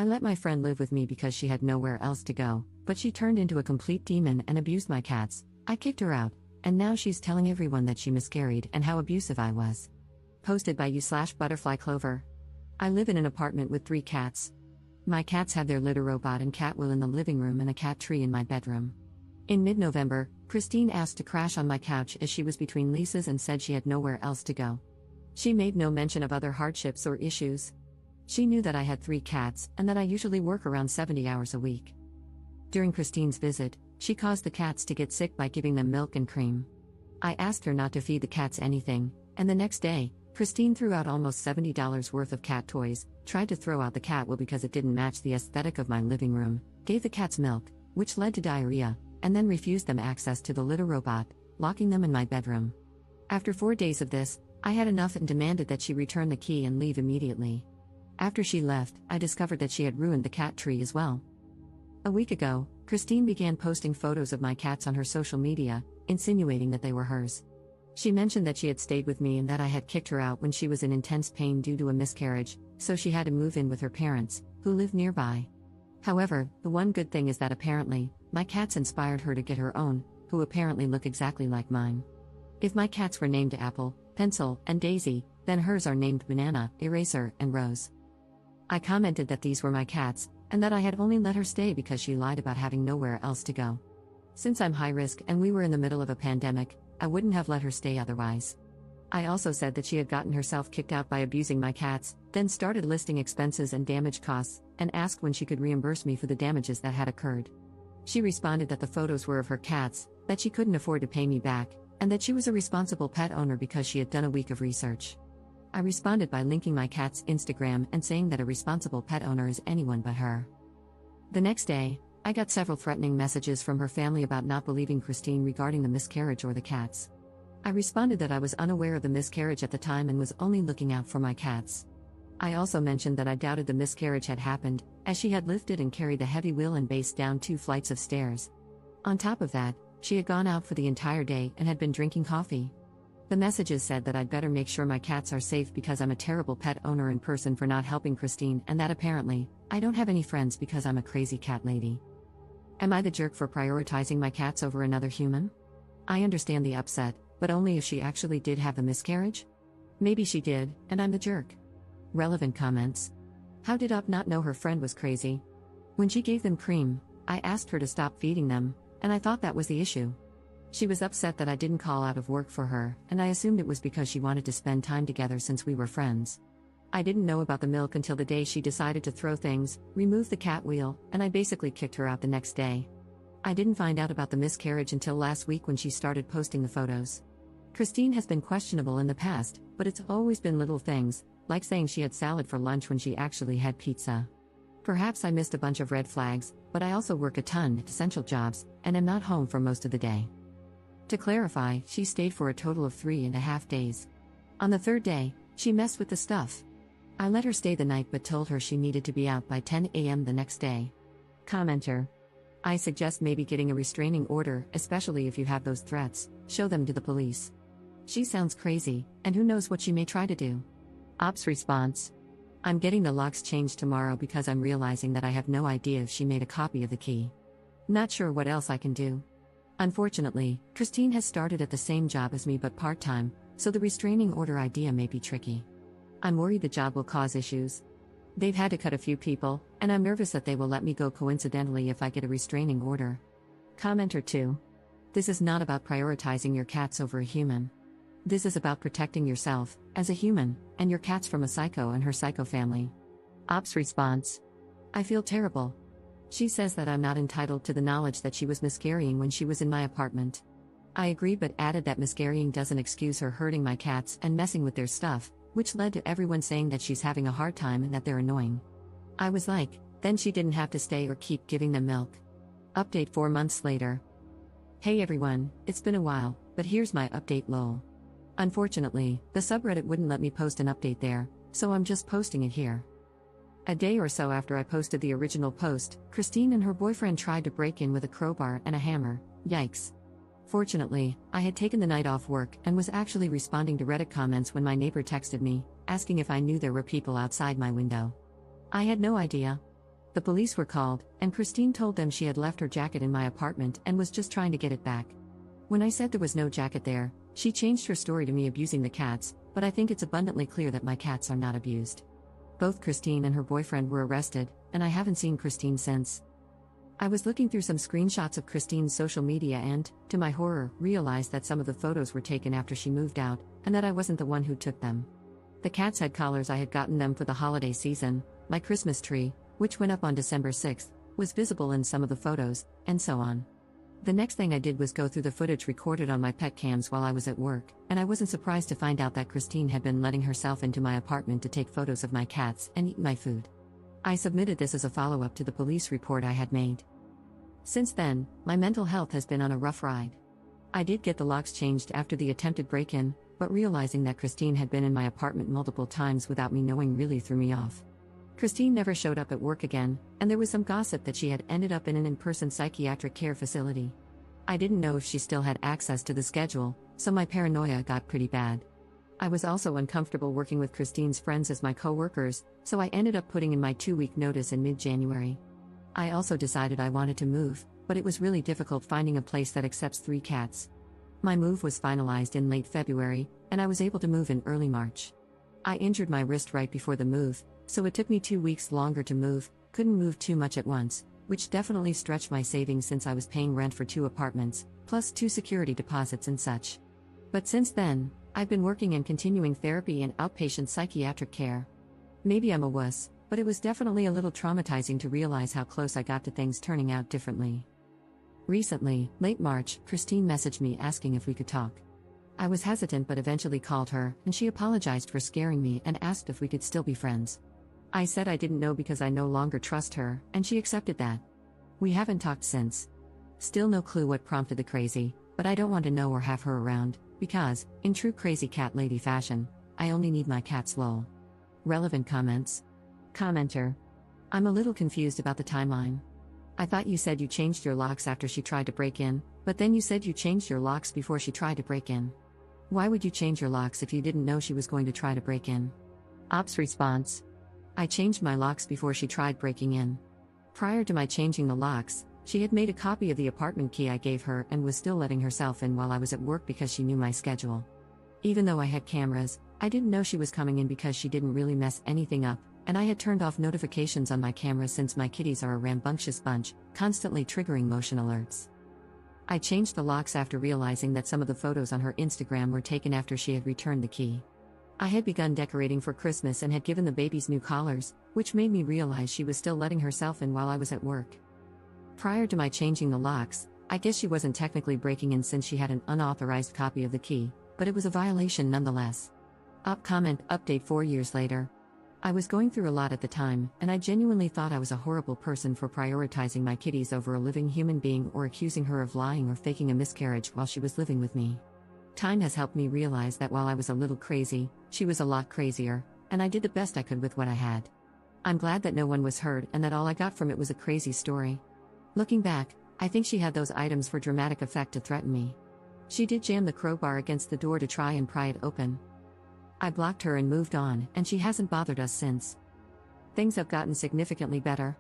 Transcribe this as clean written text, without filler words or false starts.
I let my friend live with me because she had nowhere else to go, but she turned into a complete demon and abused my cats. I kicked her out, and now she's telling everyone that she miscarried and how abusive I was. Posted by you/Butterfly Clover. I live in an apartment with 3 cats. My cats have their litter robot and cat wheel in the living room and a cat tree in my bedroom. In mid-November, Christine asked to crash on my couch as she was between leases and said she had nowhere else to go. She made no mention of other hardships or issues. She knew that I had 3 cats and that I usually work around 70 hours a week. During Christine's visit, she caused the cats to get sick by giving them milk and cream. I asked her not to feed the cats anything, and the next day, Christine threw out almost $70 worth of cat toys, tried to throw out the cat wheel because it didn't match the aesthetic of my living room, gave the cats milk, which led to diarrhea, and then refused them access to the litter robot, locking them in my bedroom. After 4 days of this, I had enough and demanded that she return the key and leave immediately. After she left, I discovered that she had ruined the cat tree as well. A week ago, Christine began posting photos of my cats on her social media, insinuating that they were hers. She mentioned that she had stayed with me and that I had kicked her out when she was in intense pain due to a miscarriage, so she had to move in with her parents, who live nearby. However, the one good thing is that apparently, my cats inspired her to get her own, who apparently look exactly like mine. If my cats were named Apple, Pencil, and Daisy, then hers are named Banana, Eraser, and Rose. I commented that these were my cats, and that I had only let her stay because she lied about having nowhere else to go. Since I'm high risk and we were in the middle of a pandemic, I wouldn't have let her stay otherwise. I also said that she had gotten herself kicked out by abusing my cats, then started listing expenses and damage costs, and asked when she could reimburse me for the damages that had occurred. She responded that the photos were of her cats, that she couldn't afford to pay me back, and that she was a responsible pet owner because she had done a week of research. I responded by linking my cat's Instagram and saying that a responsible pet owner is anyone but her. The next day, I got several threatening messages from her family about not believing Christine regarding the miscarriage or the cats. I responded that I was unaware of the miscarriage at the time and was only looking out for my cats. I also mentioned that I doubted the miscarriage had happened, as she had lifted and carried the heavy wheel and base down 2 flights of stairs. On top of that, she had gone out for the entire day and had been drinking coffee. The messages said that I'd better make sure my cats are safe because I'm a terrible pet owner in person for not helping Christine, and that apparently, I don't have any friends because I'm a crazy cat lady. Am I the jerk for prioritizing my cats over another human? I understand the upset, but only if she actually did have the miscarriage? Maybe she did, and I'm the jerk. Relevant comments. How did Up not know her friend was crazy? When she gave them cream, I asked her to stop feeding them, and I thought that was the issue. She was upset that I didn't call out of work for her, and I assumed it was because she wanted to spend time together since we were friends. I didn't know about the milk until the day she decided to throw things, remove the cat wheel, and I basically kicked her out the next day. I didn't find out about the miscarriage until last week when she started posting the photos. Christine has been questionable in the past, but it's always been little things, like saying she had salad for lunch when she actually had pizza. Perhaps I missed a bunch of red flags, but I also work a ton, essential jobs, and am not home for most of the day. To clarify, she stayed for a total of 3.5 days. On the 3rd day, she messed with the stuff. I let her stay the night but told her she needed to be out by 10 a.m. the next day. Commenter. I suggest maybe getting a restraining order, especially if you have those threats, show them to the police. She sounds crazy, and who knows what she may try to do. Ops response. I'm getting the locks changed tomorrow because I'm realizing that I have no idea if she made a copy of the key. Not sure what else I can do. Unfortunately, Christine has started at the same job as me but part-time, so the restraining order idea may be tricky. I'm worried the job will cause issues. They've had to cut a few people, and I'm nervous that they will let me go coincidentally if I get a restraining order. Commenter 2. This is not about prioritizing your cats over a human. This is about protecting yourself, as a human, and your cats from a psycho and her psycho family. Ops response. I feel terrible. She says that I'm not entitled to the knowledge that she was miscarrying when she was in my apartment. I agree but added that miscarrying doesn't excuse her hurting my cats and messing with their stuff, which led to everyone saying that she's having a hard time and that they're annoying. I was like, then she didn't have to stay or keep giving them milk. Update 4 months later. Hey everyone, it's been a while, but here's my update lol. Unfortunately, the subreddit wouldn't let me post an update there, so I'm just posting it here. A day or so after I posted the original post, Christine and her boyfriend tried to break in with a crowbar and a hammer. Yikes. Fortunately, I had taken the night off work and was actually responding to Reddit comments when my neighbor texted me, asking if I knew there were people outside my window. I had no idea. The police were called, and Christine told them she had left her jacket in my apartment and was just trying to get it back. When I said there was no jacket there, she changed her story to me abusing the cats, but I think it's abundantly clear that my cats are not abused. Both Christine and her boyfriend were arrested, and I haven't seen Christine since. I was looking through some screenshots of Christine's social media and, to my horror, realized that some of the photos were taken after she moved out, and that I wasn't the one who took them. The cats had collars I had gotten them for the holiday season, my Christmas tree, which went up on December 6th, was visible in some of the photos, and so on. The next thing I did was go through the footage recorded on my pet cams while I was at work, and I wasn't surprised to find out that Christine had been letting herself into my apartment to take photos of my cats and eat my food. I submitted this as a follow-up to the police report I had made. Since then, my mental health has been on a rough ride. I did get the locks changed after the attempted break-in, but realizing that Christine had been in my apartment multiple times without me knowing really threw me off. Christine never showed up at work again, and there was some gossip that she had ended up in an in-person psychiatric care facility. I didn't know if she still had access to the schedule, so my paranoia got pretty bad. I was also uncomfortable working with Christine's friends as my co-workers, so I ended up putting in my 2-week notice in mid-January. I also decided I wanted to move, but it was really difficult finding a place that accepts 3 cats. My move was finalized in late February, and I was able to move in early March. I injured my wrist right before the move, so it took me 2 weeks longer to move, couldn't move too much at once, which definitely stretched my savings since I was paying rent for 2 apartments, plus 2 security deposits and such. But since then, I've been working and continuing therapy and outpatient psychiatric care. Maybe I'm a wuss, but it was definitely a little traumatizing to realize how close I got to things turning out differently. Recently, late March, Christine messaged me asking if we could talk. I was hesitant but eventually called her, and she apologized for scaring me and asked if we could still be friends. I said I didn't know because I no longer trust her, and she accepted that. We haven't talked since. Still no clue what prompted the crazy, but I don't want to know or have her around, because, in true crazy cat lady fashion, I only need my cats lol. Relevant comments. Commenter. I'm a little confused about the timeline. I thought you said you changed your locks after she tried to break in, but then you said you changed your locks before she tried to break in. Why would you change your locks if you didn't know she was going to try to break in? Ops response. I changed my locks before she tried breaking in. Prior to my changing the locks, she had made a copy of the apartment key I gave her and was still letting herself in while I was at work because she knew my schedule. Even though I had cameras, I didn't know she was coming in because she didn't really mess anything up, and I had turned off notifications on my camera since my kitties are a rambunctious bunch, constantly triggering motion alerts. I changed the locks after realizing that some of the photos on her Instagram were taken after she had returned the key. I had begun decorating for Christmas and had given the babies new collars, which made me realize she was still letting herself in while I was at work. Prior to my changing the locks, I guess she wasn't technically breaking in since she had an unauthorized copy of the key, but it was a violation nonetheless. Comment update 4 years later. I was going through a lot at the time, and I genuinely thought I was a horrible person for prioritizing my kitties over a living human being or accusing her of lying or faking a miscarriage while she was living with me. Time has helped me realize that while I was a little crazy, she was a lot crazier, and I did the best I could with what I had. I'm glad that no one was hurt and that all I got from it was a crazy story. Looking back, I think she had those items for dramatic effect to threaten me. She did jam the crowbar against the door to try and pry it open. I blocked her and moved on, and she hasn't bothered us since. Things have gotten significantly better.